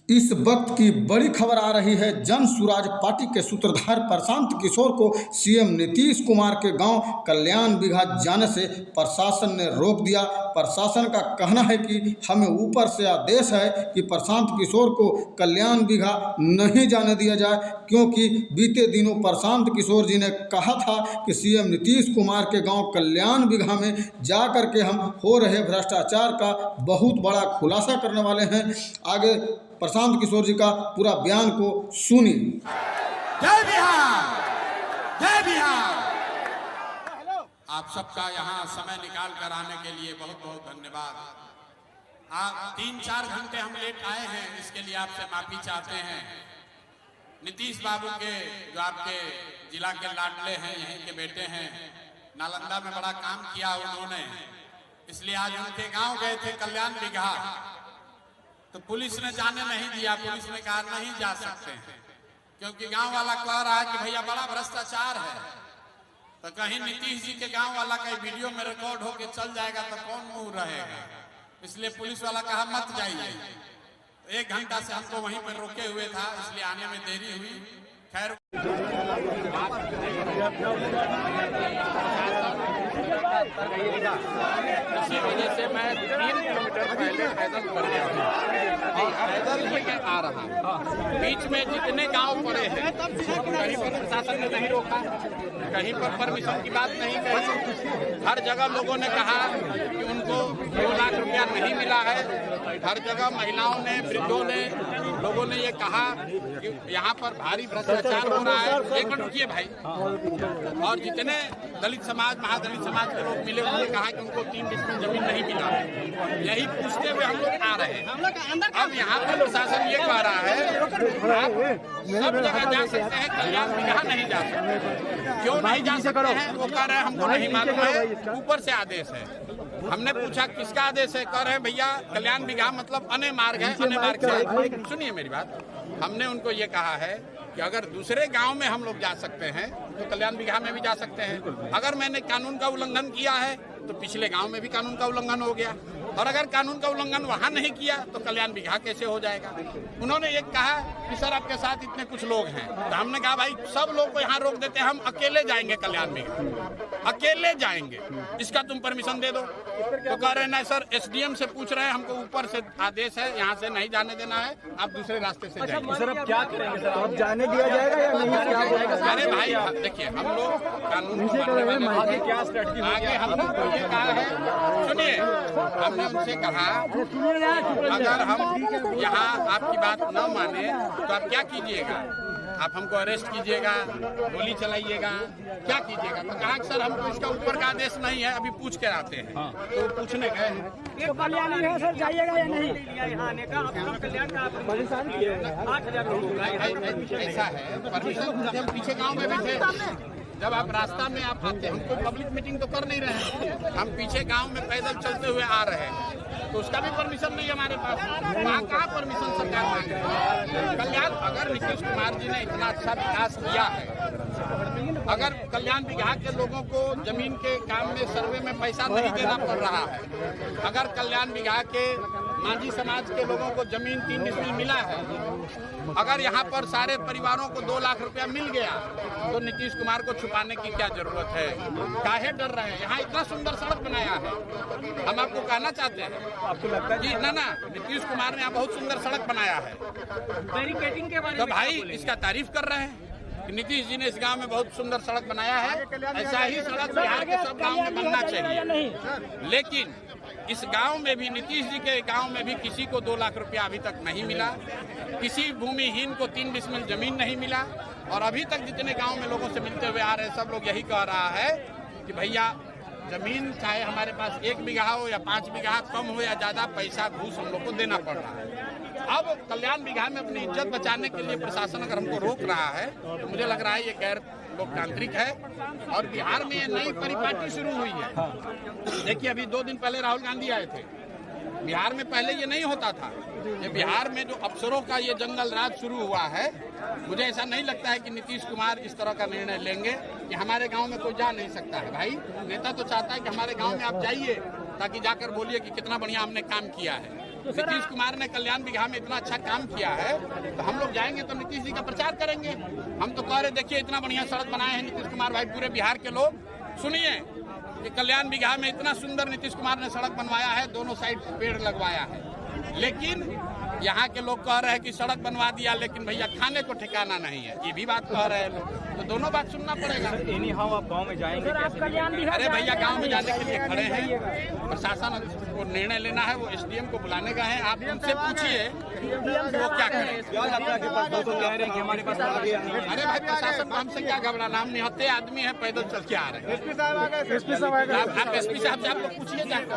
इस वक्त की बड़ी खबर आ रही है। जन सुराज पार्टी के सूत्रधार प्रशांत किशोर को सीएम नीतीश कुमार के गांव कल्याण बिघा जाने से प्रशासन ने रोक दिया। प्रशासन का कहना है कि हमें ऊपर से आदेश है कि प्रशांत किशोर को कल्याण बिघा नहीं जाने दिया जाए, क्योंकि बीते दिनों प्रशांत किशोर जी ने कहा था कि सीएम नीतीश कुमार के गाँव कल्याण बिघा में जा कर के हम हो रहे भ्रष्टाचार का बहुत बड़ा खुलासा करने वाले हैं। आगे प्रशांत किशोर जी का पूरा बयान को सुनिए। जय बिहार, जय बिहार। आप सबका यहाँ समय निकाल कर आने के लिए बहुत बहुत धन्यवाद। आप 3-4 घंटे हम लेट आए हैं, इसके लिए आपसे माफी चाहते हैं। नीतीश बाबू के जो आपके जिला के लाडले हैं, यहीं के बेटे हैं, नालंदा में बड़ा काम किया उन्होंने, इसलिए आज उनके गांव गए थे कल्याण बिघा, तो पुलिस ने जाने नहीं दिया। पुलिस ने कहा नहीं जा सकते हैं, क्योंकि गांव वाला कह रहा है कि भैया बड़ा भ्रष्टाचार है। तो कहीं नीतीश जी के गांव वाला का वीडियो में रिकॉर्ड होके चल जाएगा तो कौन मुंह रहेगा, इसलिए पुलिस वाला कहा मत जाइए। 1 घंटा से हमको वहीं पर रोके हुए था, इसलिए आने में देरी हुई। खैर इसी वजह से मैं 3 किलोमीटर पहले पैदल कर गया हूँ, पैदल ही मैं आ रहा हूँ। बीच में जितने गांव पड़े हैं, कहीं पर प्रशासन ने नहीं रोका, कहीं पर परमिशन की बात नहीं कही। हर जगह लोगों ने कहा कि उनको 2 लाख रुपया नहीं मिला है। हर जगह महिलाओं ने, वृद्धों ने, लोगों ने ये कहा कि यहाँ पर भारी भ्रष्टाचार हो रहा है। एक मिनट रुकिए भाई। और जितने दलित समाज, महादलित समाज के लोग मिले, उन्होंने कहा कि उनको 3 डिसमिल जमीन नहीं मिला। यही पूछते हुए हम लोग आ रहे हैं। अब यहाँ पर प्रशासन ये कह रहा है आप सब जगह जा सकते हैं, कल्याण बिघा नहीं जा सकते। क्यों नहीं जा सकते हैं? वो कह रहे हैं हमको नहीं मालूम है, ऊपर से आदेश है। हमने पूछा किसका आदेश है? कह रहे हैं भैया कल्याण बिघा मतलब अन्य मार्ग है, अन्य मार्ग से। सुनिए मेरी बात, हमने उनको ये कहा है कि अगर दूसरे गांव में हम लोग जा सकते हैं तो कल्याण बिघा में भी जा सकते हैं। अगर मैंने कानून का उल्लंघन किया है तो पिछले गांव में भी कानून का उल्लंघन हो गया, और अगर कानून का उल्लंघन वहां नहीं किया तो कल्याण बिघा कैसे हो जाएगा? उन्होंने ये कहा कि सर आपके साथ इतने कुछ लोग हैं, तो हमने कहा भाई सब लोग को यहाँ रोक देते हैं, हम अकेले जाएंगे कल्याण बिघा, अकेले जाएंगे, इसका तुम परमिशन दे दो। तो कह रहे ना सर एसडीएम से पूछ रहे हैं, हमको ऊपर से आदेश है, यहाँ से नहीं जाने देना है, आप दूसरे रास्ते से जाइए। सर अब क्या करेंगे सर, अब जाने दिया जाएगा या नहीं? अरे भाई देखिए, हम लोग कानून क्या स्ट्रेटजी आगे हम लोग को ये कहा है, सुनिए, हमने उनसे कहा अगर हम यहाँ आपकी बात न माने तो आप क्या कीजिएगा? आप हमको अरेस्ट कीजिएगा, गोली चलाइएगा, क्या कीजिएगा? तो कहा सर हमको इसका ऊपर का आदेश नहीं है, अभी पूछ कर आते हैं। तो पूछने गए तो कल्याण है सर, जाइएगा या नहीं? परेशान किए 8,000 लोग ऐसा है। परमिशन हम पीछे गाँव में भी थे, जब आप रास्ता में आप आते, हम कोई पब्लिक मीटिंग तो कर नहीं रहे हैं, हम पीछे गांव में पैदल चलते हुए आ रहे हैं, तो उसका भी परमिशन नहीं है हमारे पास। वहाँ कहाँ परमिशन सरकार मांग रही है? कल्याण अगर नीतीश कुमार जी ने इतना अच्छा विकास किया है, अगर कल्याण बिघा के लोगों को जमीन के काम में सर्वे में पैसा नहीं देना पड़ रहा है, अगर कल्याण बिघा के मांझी समाज के लोगों को जमीन 3 डिसमिल मिला है, अगर यहाँ पर सारे परिवारों को 2 लाख रुपया मिल गया, तो नीतीश कुमार को छुपाने की क्या जरूरत है? काहे डर रहे हैं? यहाँ इतना सुंदर सड़क बनाया है, हम आपको कहना चाहते हैं आपको लगता है जी ना नीतीश कुमार ने यहाँ बहुत सुंदर सड़क बनाया है, बैरिकेडिंग के बारे तो भाई इसका तारीफ कर रहे हैं कि नीतीश जी ने इस गांव में बहुत सुंदर सड़क बनाया है। ऐसा ही सड़क बिहार के सब गांव में बनना चाहिए। लेकिन इस गांव में भी, नीतीश जी के गांव में भी किसी को 2 लाख रुपया अभी तक नहीं मिला, किसी भूमिहीन को 3 डिसमिल जमीन नहीं मिला, और अभी तक जितने गांव में लोगों से मिलते हुए आ रहे हैं सब लोग यही कह रहा है कि भैया जमीन चाहे हमारे पास 1 बीघा हो या 5 बीघा, कम हो या ज्यादा, पैसा घूस हम लोग को देना पड़ रहा है। अब कल्याण बिघा में अपनी इज्जत बचाने के लिए प्रशासन अगर हमको रोक रहा है तो मुझे लग रहा है ये गैर लोकतांत्रिक है, और बिहार में ये नई परिपाटी शुरू हुई है। देखिए अभी 2 दिन पहले राहुल गांधी आए थे, बिहार में पहले ये नहीं होता था। ये बिहार में जो अफसरों का ये जंगल राज शुरू हुआ है, मुझे ऐसा नहीं लगता है कि नीतीश कुमार इस तरह का निर्णय लेंगे कि हमारे गांव में कोई जा नहीं सकता है। भाई नेता तो चाहता है कि हमारे गांव में आप जाइए, ताकि जाकर बोलिए कि कितना बढ़िया हमने काम किया है। नीतीश कुमार ने कल्याण बिगहा में इतना अच्छा काम किया है, तो हम लोग जाएंगे तो नीतीश जी का प्रचार करेंगे। हम तो कह रहे देखिए इतना बढ़िया सड़क बनाए हैं नीतीश कुमार भाई, पूरे बिहार के लोग सुनिए कि कल्याण बिगहा में इतना सुंदर नीतीश कुमार ने सड़क बनवाया है, दोनों साइड पेड़ लगवाया है। लेकिन यहाँ के लोग कह रहे हैं कि सड़क बनवा दिया लेकिन भैया खाने को ठिकाना नहीं है, ये भी बात कह रहे हैं लोग। तो दोनों बात सुनना पड़ेगा। एनी हाउ आप गांव में जाएंगे? अरे भैया गांव में जाने के लिए खड़े हैं, प्रशासन को निर्णय लेना है, वो एसडीएम को बुलाने गए हैं। आप उनसे पूछिए वो क्या करें। अरे भाई प्रशासन को हमसे क्या घबराना, हम निहत्ते आदमी हैं, पैदल चल के आ रहे हैं। आप एसपी साहब से आप लोग पूछिए जाकर।